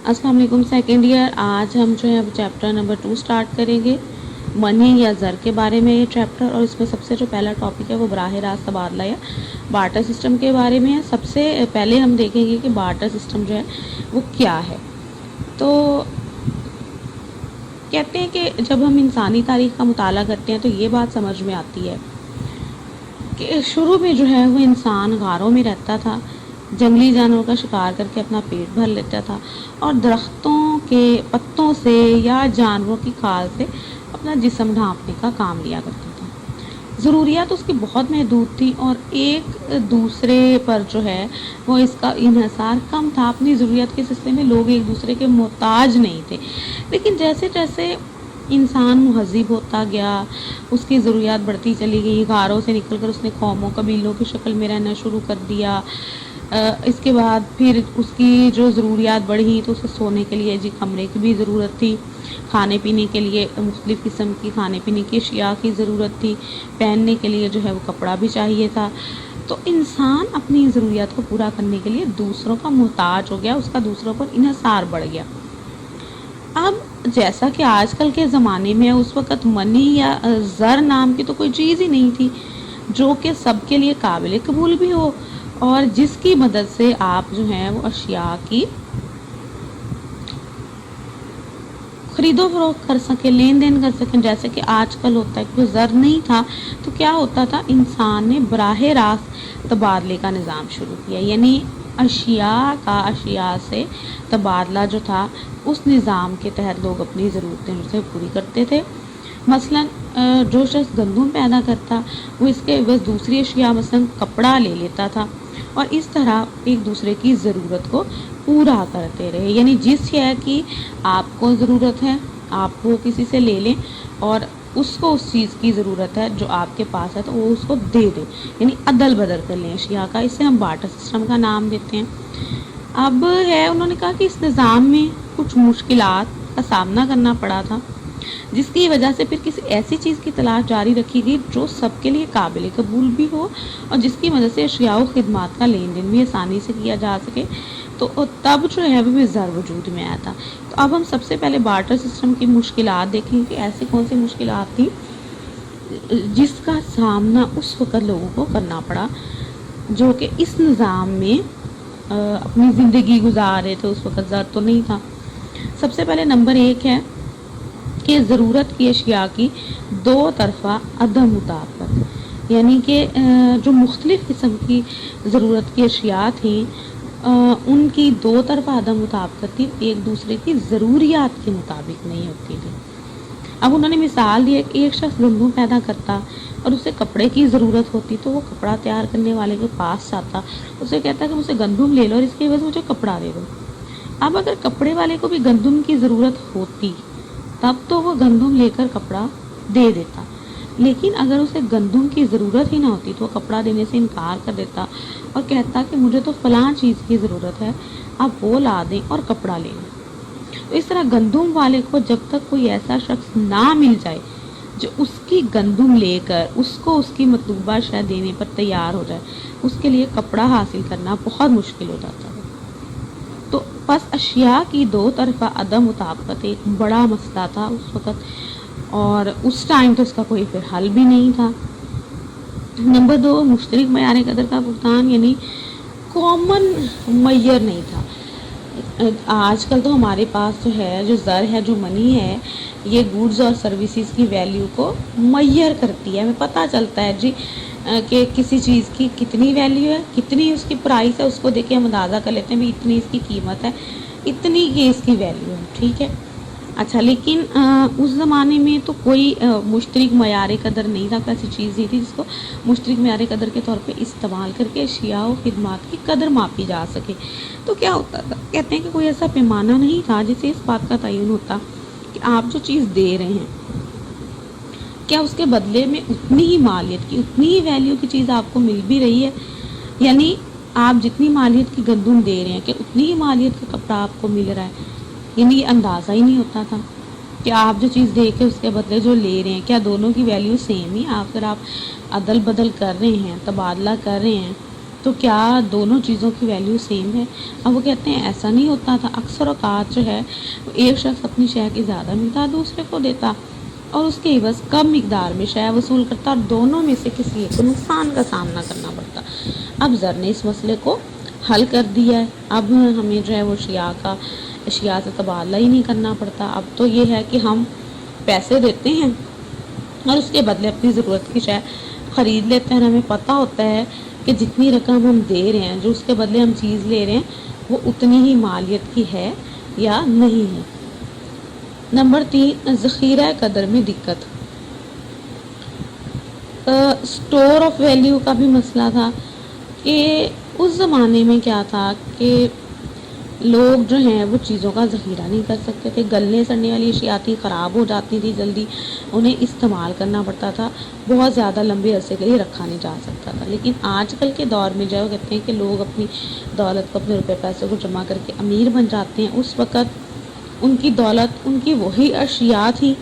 السلام علیکم second year. آج ہم جو ہے اب چیپٹر نمبر 2 اسٹارٹ کریں گے، منی یا زر کے بارے میں یہ چیپٹر. اور اس میں سب سے جو پہلا ٹاپک ہے وہ براہ راست تبادلہ یا بارٹر سسٹم کے بارے میں ہے. سب سے پہلے ہم دیکھیں گے کہ بارٹر سسٹم جو ہے وہ کیا ہے. تو کہتے ہیں کہ جب ہم انسانی تاریخ کا مطالعہ کرتے ہیں تو یہ بات سمجھ میں آتی ہے کہ شروع میں جو ہے وہ انسان غاروں میں رہتا تھا، جنگلی جانوروں کا شکار کر کے اپنا پیٹ بھر لیتا تھا اور درختوں کے پتوں سے یا جانوروں کی کھال سے اپنا جسم ڈھانپنے کا کام لیا کرتا تھا. ضروریات اس کی بہت محدود تھی اور ایک دوسرے پر جو ہے وہ اس کا انحصار کم تھا. اپنی ضروریات کے سلسلے میں لوگ ایک دوسرے کے محتاج نہیں تھے. لیکن جیسے جیسے انسان مہذب ہوتا گیا، اس کی ضروریات بڑھتی چلی گئی. غاروں سے نکل کر اس نے قوموں قبیلوں کی شکل میں رہنا شروع کر دیا. اس کے بعد پھر اس کی جو ضروریات بڑھی تو اسے سونے کے لیے کمرے کی بھی ضرورت تھی، کھانے پینے کے لیے مختلف قسم کی کھانے پینے کی اشیاء کی ضرورت تھی، پہننے کے لیے جو ہے وہ کپڑا بھی چاہیے تھا. تو انسان اپنی ضروریات کو پورا کرنے کے لیے دوسروں کا محتاج ہو گیا، اس کا دوسروں پر انحصار بڑھ گیا. اب جیسا کہ آج کل کے زمانے میں اس وقت منی یا زر نام کی تو کوئی چیز ہی نہیں تھی جو کہ سب کے لیے قابل قبول بھی ہو اور جس کی مدد سے آپ جو ہیں وہ اشیاء کی خرید و فروخت کر سکیں، لین دین کر سکیں جیسے کہ آج کل ہوتا ہے. کوئی زر نہیں تھا تو کیا ہوتا تھا، انسان نے براہ راست تبادلے کا نظام شروع کیا. یعنی اشیاء کا اشیاء سے تبادلہ جو تھا اس نظام کے تحت لوگ اپنی ضرورتیں جو سے پوری کرتے تھے. مثلا جو شخص گندم پیدا کرتا وہ اس کے عوض دوسری اشیاء مثلا کپڑا لے لیتا تھا اور اس طرح ایک دوسرے کی ضرورت کو پورا کرتے رہے. یعنی جس شے کی آپ کو ضرورت ہے آپ وہ کسی سے لے لیں اور اس کو اس چیز کی ضرورت ہے جو آپ کے پاس ہے تو وہ اس کو دے دیں. یعنی عدل بدل کر لیں اشیاء کا. اسے ہم بارٹر سسٹم کا نام دیتے ہیں. اب ہے انہوں نے کہا کہ اس نظام میں کچھ مشکلات کا سامنا کرنا پڑا تھا جس کی وجہ سے پھر کسی ایسی چیز کی تلاش جاری رکھی گئی جو سب کے لیے قابل قبول بھی ہو اور جس کی مدد سے اشیاء و خدمات کا لین دین بھی آسانی سے کیا جا سکے. تو تب جو ہے وہ زر وجود میں آیا تھا. تو اب ہم سب سے پہلے بارٹر سسٹم کی مشکلات دیکھیں کہ ایسی کون سی مشکلات تھی جس کا سامنا اس وقت لوگوں کو کرنا پڑا جو کہ اس نظام میں اپنی زندگی گزار رہے تھے. اس وقت زر تو نہیں تھا. سب سے پہلے نمبر 1 ہے کہ ضرورت کی اشیاء کی دو طرفہ عدم مطابقت. یعنی کہ جو مختلف قسم کی ضرورت کی اشیاء تھیں ان کی دو طرفہ عدم مطابقت تھی، ایک دوسرے کی ضروریات کے مطابق نہیں ہوتی تھی. اب انہوں نے مثال دی ہے کہ ایک شخص گندم پیدا کرتا اور اسے کپڑے کی ضرورت ہوتی تو وہ کپڑا تیار کرنے والے کے پاس جاتا، اسے کہتا کہ مجھے گندم لے لو اور اس کے عوض مجھے کپڑا دے دو. اب اگر کپڑے والے کو بھی گندم کی ضرورت ہوتی تب تو وہ گندم لے کر کپڑا دے دیتا، لیکن اگر اسے گندم کی ضرورت ہی نہ ہوتی تو وہ کپڑا دینے سے انکار کر دیتا اور کہتا کہ مجھے تو فلاں چیز کی ضرورت ہے، آپ وہ لا دیں اور کپڑا لے لیں. تو اس طرح گندم والے کو جب تک کوئی ایسا شخص نہ مل جائے جو اس کی گندم لے کر اس کو اس کی مطلوبہ شے دینے پر تیار ہو جائے، اس کے لیے کپڑا حاصل کرنا بہت مشکل ہو جاتا ہے. تو پس اشیاء کی دو طرفہ عدم مطابقت ایک بڑا مسئلہ تھا اس وقت اور اس ٹائم تو اس کا کوئی پھر حل بھی نہیں تھا. نمبر 2 مشترک معیار قدر کا بھگتان. یعنی کامن معیار نہیں تھا. آج کل تو ہمارے پاس جو ہے جو زر ہے جو منی ہے یہ گوڈز اور سروسز کی ویلیو کو معیار کرتی ہے. ہمیں پتہ چلتا ہے کہ کسی چیز کی کتنی ویلیو ہے، کتنی اس کی پرائس ہے، اس کو دیکھ کے ہم اندازہ کر لیتے ہیں بھی اتنی اس کی قیمت ہے، اتنی کی اس کی ویلیو ہے. ٹھیک ہے. اچھا لیکن اس زمانے میں تو کوئی مشترک معیار قدر نہیں تھا، ایسی چیز نہیں تھی جس کو مشترک معیار قدر کے طور پہ استعمال کر کے اشیاء و خدمات کی قدر ماپی جا سکے. تو کیا ہوتا تھا، کہتے ہیں کہ کوئی ایسا پیمانہ نہیں تھا جسے اس بات کا تعین ہوتا کہ آپ جو چیز دے رہے ہیں کیا اس کے بدلے میں اتنی ہی مالیت کی اتنی ہی ویلیو کی چیز آپ کو مل بھی رہی ہے. یعنی آپ جتنی مالیت کی گندم دے رہے ہیں کہ اتنی ہی مالیت کا کپڑا آپ کو مل رہا ہے. یعنی یہ اندازہ ہی نہیں ہوتا تھا کہ آپ جو چیز دے کے اس کے بدلے جو لے رہے ہیں کیا دونوں کی ویلیو سیم ہی. اگر آپ عدل بدل کر رہے ہیں، تبادلہ کر رہے ہیں تو کیا دونوں چیزوں کی ویلیو سیم ہے؟ اب وہ کہتے ہیں ایسا نہیں ہوتا تھا، اکثر اوقات جو ہے ایک شخص اپنی شے کی زیادہ مقدار دوسرے کو دیتا اور اس کے عوض کم مقدار میں شے وصول کرتا اور دونوں میں سے کسی ایک کو نقصان کا سامنا کرنا پڑتا۔ اب زر نے اس مسئلے کو حل کر دیا ہے، اب ہمیں جو ہے وہ اشیاء سے تبادلہ ہی نہیں کرنا پڑتا۔ اب تو یہ ہے کہ ہم پیسے دیتے ہیں اور اس کے بدلے اپنی ضرورت کی شے خرید لیتے ہیں، اور ہمیں پتہ ہوتا ہے کہ جتنی رقم ہم دے رہے ہیں، جو اس کے بدلے ہم چیز لے رہے ہیں، وہ اتنی ہی مالیت کی ہے یا نہیں ہے۔ نمبر 3، ذخیرہ قدر میں دقت۔ اسٹور آف ویلیو کا بھی مسئلہ تھا کہ اس زمانے میں کیا تھا کہ لوگ جو ہیں وہ چیزوں کا ذخیرہ نہیں کر سکتے تھے، گلنے سڑنے والی اشیاء تھی، خراب ہو جاتی تھی جلدی، انہیں استعمال کرنا پڑتا تھا، بہت زیادہ لمبے عرصے کے لیے رکھا نہیں جا سکتا تھا۔ لیکن آج کل کے دور میں جو ہے وہ کہتے ہیں کہ لوگ اپنی دولت کو، اپنے روپے پیسے کو جمع کر کے امیر بن جاتے ہیں۔ اس وقت ان کی دولت، ان کی وہی اشیاء تھی،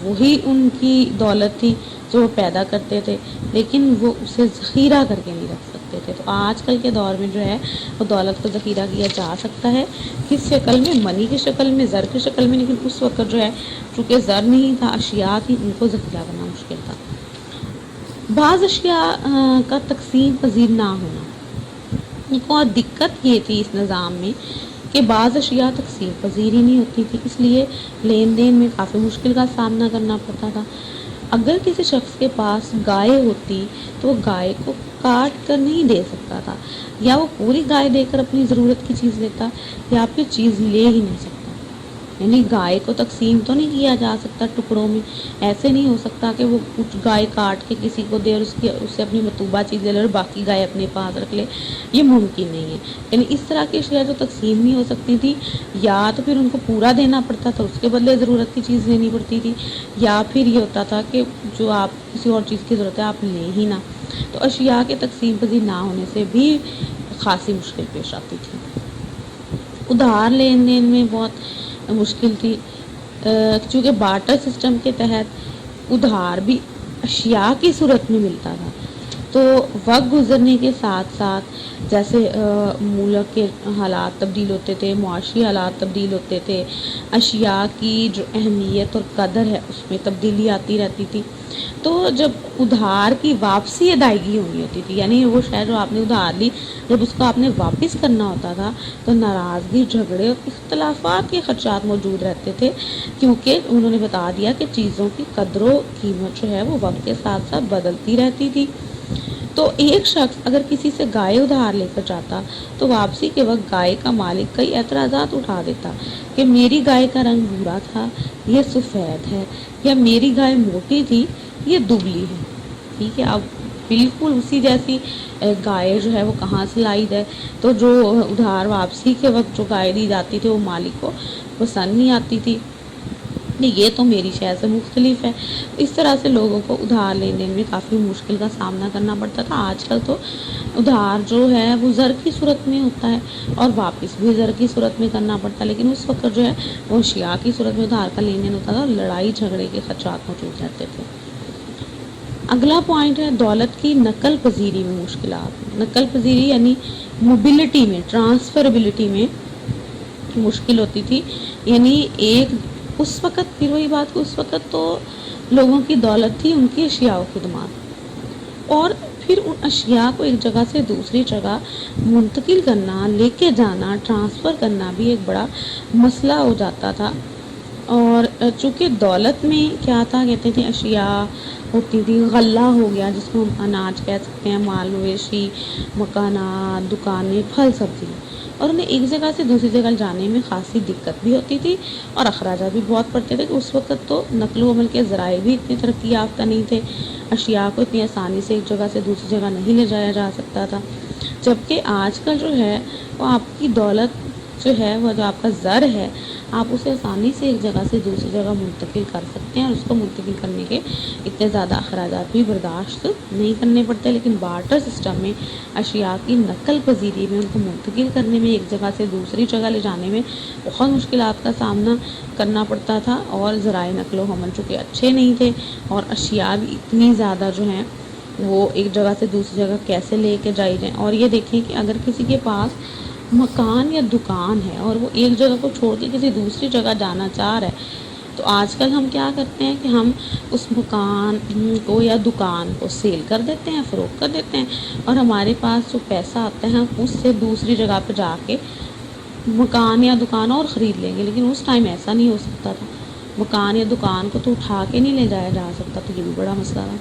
وہی ان کی دولت تھی جو وہ پیدا کرتے تھے، لیکن وہ اسے ذخیرہ کر کے نہیں رکھ سکتے تھے۔ تو آج کل کے دور میں جو ہے وہ دولت کو ذخیرہ کیا جا سکتا ہے، کس شکل میں؟ منی کی شکل میں، زر کی شکل میں، لیکن اس وقت جو ہے چونکہ زر نہیں تھا، اشیاء تھی، ان کو ذخیرہ کرنا مشکل تھا۔ بعض اشیاء کا تقسیم پذیر نہ ہونا، ایک اور دقت یہ تھی اس نظام میں کہ بعض اشیاء تقسیم پذیر ہی نہیں ہوتی تھی، اس لیے لین دین میں کافی مشکل کا سامنا کرنا پڑتا تھا۔ اگر کسی شخص کے پاس گائے ہوتی تو وہ گائے کو کاٹ کر نہیں دے سکتا تھا، یا وہ پوری گائے دے کر اپنی ضرورت کی چیز لیتا، یا پھر چیز لے ہی نہیں سکتا۔ یعنی گائے کو تقسیم تو نہیں کیا جا سکتا ٹکڑوں میں، ایسے نہیں ہو سکتا کہ وہ کچھ گائے کاٹ کے کسی کو دے اور اس سے اپنی مطلوبہ چیز لے لے اور باقی گائے اپنے پاس رکھ لے، یہ ممکن نہیں ہے۔ یعنی اس طرح کی اشیاء جو تقسیم نہیں ہو سکتی تھی، یا تو پھر ان کو پورا دینا پڑتا تھا، اس کے بدلے ضرورت کی چیز لینی پڑتی تھی، یا پھر یہ ہوتا تھا کہ جو آپ کسی اور چیز کی ضرورت ہے آپ لیں ہی نہ۔ تو اشیاء کے تقسیم پذیر نہ ہونے سے بھی خاصی مشکل پیش آتی تھی۔ ادھار لین دین میں بہت مشکل تھی، چونکہ بارٹر سسٹم کے تحت ادھار بھی اشیاء کی صورت میں ملتا تھا۔ تو وقت گزرنے کے ساتھ ساتھ جیسے ملک کے حالات تبدیل ہوتے تھے، معاشی حالات تبدیل ہوتے تھے، اشیاء کی جو اہمیت اور قدر ہے اس میں تبدیلی آتی رہتی تھی۔ تو جب ادھار کی واپسی ادائیگی ہونی ہوتی تھی، یعنی وہ شے جو آپ نے ادھار لی، جب اس کو آپ نے واپس کرنا ہوتا تھا تو ناراضگی، جھگڑے اور اختلافات کے خدشات موجود رہتے تھے، کیونکہ انہوں نے بتا دیا کہ چیزوں کی قدر و قیمت جو ہے وہ وقت کے ساتھ ساتھ بدلتی رہتی تھی۔ تو ایک شخص اگر کسی سے گائے ادھار لے کر جاتا تو واپسی کے وقت گائے کا مالک کئی اعتراضات اٹھا دیتا کہ میری گائے کا رنگ بھورا تھا، یہ سفید ہے، یا میری گائے موٹی تھی، یہ دبلی ہے۔ ٹھیک ہے، اب بالکل اسی جیسی گائے جو ہے وہ کہاں سے لائی جائے؟ تو جو ادھار واپسی کے وقت جو گائے دی جاتی تھی وہ مالک کو پسند نہیں آتی تھی، یہ تو میری شے سے مختلف ہے۔ اس طرح سے لوگوں کو ادھار لین دین میں کافی مشکل کا سامنا کرنا پڑتا تھا۔ آج کل تو ادھار جو ہے وہ زر کی صورت میں ہوتا ہے اور واپس بھی زر کی صورت میں کرنا پڑتا ہے، لیکن اس وقت جو ہے وہ اشیاء کی صورت میں ادھار کا لین دین ہوتا تھا اور لڑائی جھگڑے کے خدشات موجود رہتے تھے۔ اگلا پوائنٹ ہے دولت کی نقل پذیری میں مشکلات۔ نقل پذیری یعنی موبلٹی میں، ٹرانسفربلٹی میں مشکل ہوتی تھی، یعنی ایک اس وقت، پھر وہی بات کہ اس وقت تو لوگوں کی دولت تھی، ان کی اشیاء و خدمات، اور پھر ان اشیاء کو ایک جگہ سے دوسری جگہ منتقل کرنا، لے کے جانا، ٹرانسفر کرنا بھی ایک بڑا مسئلہ ہو جاتا تھا۔ اور چونکہ دولت میں کیا تھا، کہتے تھے اشیاء ہوتی تھی، غلہ ہو گیا جس کو ہم اناج کہہ سکتے ہیں، مال مویشی، مکانات، دکانیں، پھل سبزی، اور انہیں ایک جگہ سے دوسری جگہ جانے میں خاصی دقت بھی ہوتی تھی اور اخراجات بھی بہت پڑتے تھے کہ اس وقت تو نقل و حمل کے ذرائع بھی اتنی ترقی یافتہ نہیں تھے، اشیاء کو اتنی آسانی سے ایک جگہ سے دوسری جگہ نہیں لے جایا جا سکتا تھا۔ جبکہ آج کل جو ہے وہ آپ کی دولت جو ہے، وہ جو آپ کا زر ہے، آپ اسے آسانی سے ایک جگہ سے دوسری جگہ منتقل کر سکتے ہیں اور اس کو منتقل کرنے کے اتنے زیادہ اخراجات بھی برداشت نہیں کرنے پڑتے۔ لیکن بارٹر سسٹم میں اشیاء کی نقل پذیری میں، ان کو منتقل کرنے میں، ایک جگہ سے دوسری جگہ لے جانے میں بہت مشکلات کا سامنا کرنا پڑتا تھا، اور ذرائع نقل و حمل چونکہ اچھے نہیں تھے اور اشیاء بھی اتنی زیادہ جو ہیں وہ ایک جگہ سے دوسری جگہ کیسے لے کے جائی جائیں. اور یہ دیکھیں کہ اگر کسی کے پاس مکان یا دکان ہے اور وہ ایک جگہ کو چھوڑ کے کسی دوسری جگہ جانا چاہ رہا ہے، تو آج کل ہم کیا کرتے ہیں کہ ہم اس مکان کو یا دکان کو سیل کر دیتے ہیں، فروخت کر دیتے ہیں، اور ہمارے پاس جو پیسہ آتا ہے ہم اس سے دوسری جگہ پہ جا کے مکان یا دکان اور خرید لیں گے. لیکن اس ٹائم ایسا نہیں ہو سکتا تھا. مکان یا دکان کو تو اٹھا کے نہیں لے جایا جا سکتا، تو یہ بھی بڑا مسئلہ تھا.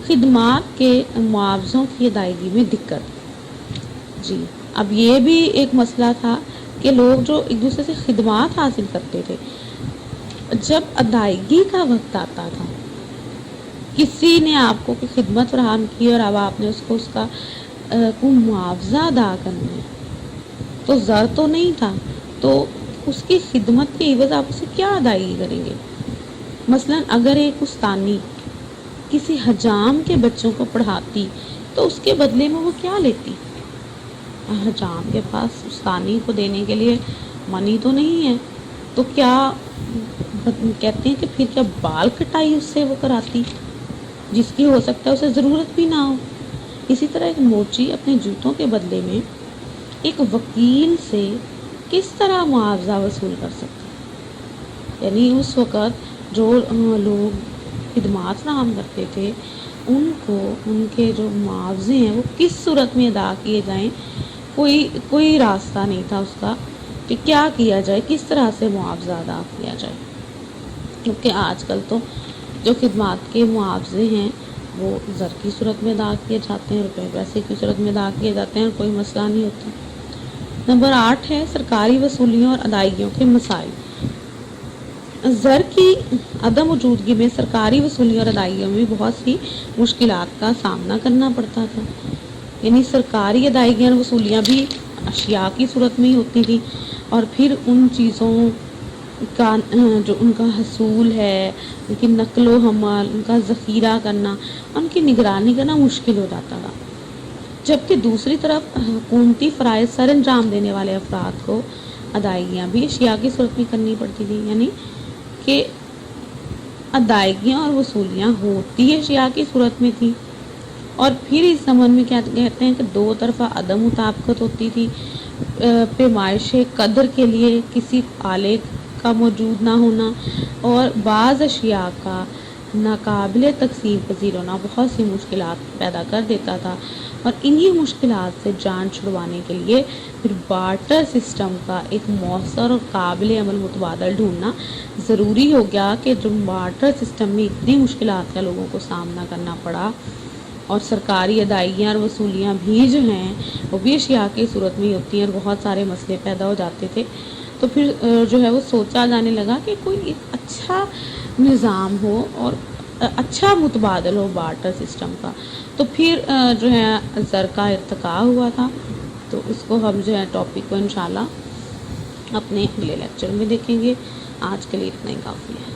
خدمات کے معاوضوں کی ادائیگی میں دقت. جی اب یہ بھی ایک مسئلہ تھا کہ لوگ جو ایک دوسرے سے خدمات حاصل کرتے تھے، جب ادائیگی کا وقت آتا تھا، کسی نے آپ کو کوئی خدمت فراہم کی اور اب آپ نے اس کا کوئی معاوضہ ادا کرنا ہے، تو زر تو نہیں تھا، تو اس کی خدمت کے عوض آپ اسے کیا ادائیگی کریں گے؟ مثلاً اگر ایک استانی کسی حجام کے بچوں کو پڑھاتی تو اس کے بدلے میں وہ کیا لیتی؟ حجام کے پاس استانی کو دینے کے لیے منی تو نہیں ہے، تو کیا کہتے ہیں کہ پھر کیا بال کٹائی اس سے وہ کراتی، جس کی ہو سکتا ہے اسے ضرورت بھی نہ ہو. اسی طرح ایک موچی اپنے جوتوں کے بدلے میں ایک وکیل سے کس طرح معاوضہ وصول کر سکتا ہے؟ یعنی اس وقت جو لوگ خدمات فراہم کرتے تھے، ان کو ان کے جو معاوضے ہیں وہ کس صورت میں ادا کیے جائیں، کوئی راستہ نہیں تھا اس کا کہ کیا کیا جائے، کس طرح سے معاوضہ ادا کیا جائے. کیونکہ آج کل تو جو خدمات کے معاوضے ہیں وہ زر کی صورت میں ادا کیے جاتے ہیں، روپے پیسے کی صورت میں ادا کیے جاتے ہیں، اور کوئی مسئلہ نہیں ہوتا. نمبر 8 ہے سرکاری وصولیوں اور ادائیگیوں کے مسائل. زر کی عدم موجودگی میں سرکاری وصولیوں اور ادائیگیوں میں بہت سی مشکلات کا سامنا کرنا پڑتا تھا. یعنی سرکاری ادائیگیاں اور وصولیاں بھی اشیاء کی صورت میں ہی ہوتی تھیں، اور پھر ان چیزوں کا جو ان کا حصول ہے، ان کی نقل و حمل، ان کا ذخیرہ کرنا، ان کی نگرانی کرنا مشکل ہو جاتا تھا. جبکہ دوسری طرف حکومتی فرائض سر انجام دینے والے افراد کو ادائیگیاں بھی اشیاء کی صورت میں کرنی پڑتی تھی. یعنی کہ ادائیگیاں اور وصولیاں ہوتی اشیاء کی صورت میں تھی، اور پھر اس ضمن میں کیا کہتے ہیں کہ دو طرفہ عدم مطابقت ہوتی تھی. پیمائش قدر کے لیے کسی آلے کا موجود نہ ہونا، اور بعض اشیاء کا ناقابل تقسیم پذیر ہونا بہت سی مشکلات پیدا کر دیتا تھا. اور انہی مشکلات سے جان چھڑوانے کے لیے پھر بارٹر سسٹم کا ایک مؤثر اور قابل عمل متبادل ڈھونڈنا ضروری ہو گیا، کہ جو بارٹر سسٹم میں اتنی مشکلات کا لوگوں کو سامنا کرنا پڑا، اور سرکاری ادائیگیاں اور وصولیاں بھی جو ہیں وہ بھی اشیاء کی صورت میں ہوتی ہیں، اور بہت سارے مسئلے پیدا ہو جاتے تھے. تو پھر جو ہے وہ سوچا جانے لگا کہ کوئی ایک اچھا نظام ہو اور اچھا متبادل ہو بارٹر سسٹم کا. تو پھر جو ہے زر کا ارتقاء ہوا تھا. تو اس کو ہم جو ہے ٹاپک کو انشاءاللہ اپنے اگلے لیکچر میں دیکھیں گے. آج کے لیے اتنا ہی کافی ہے.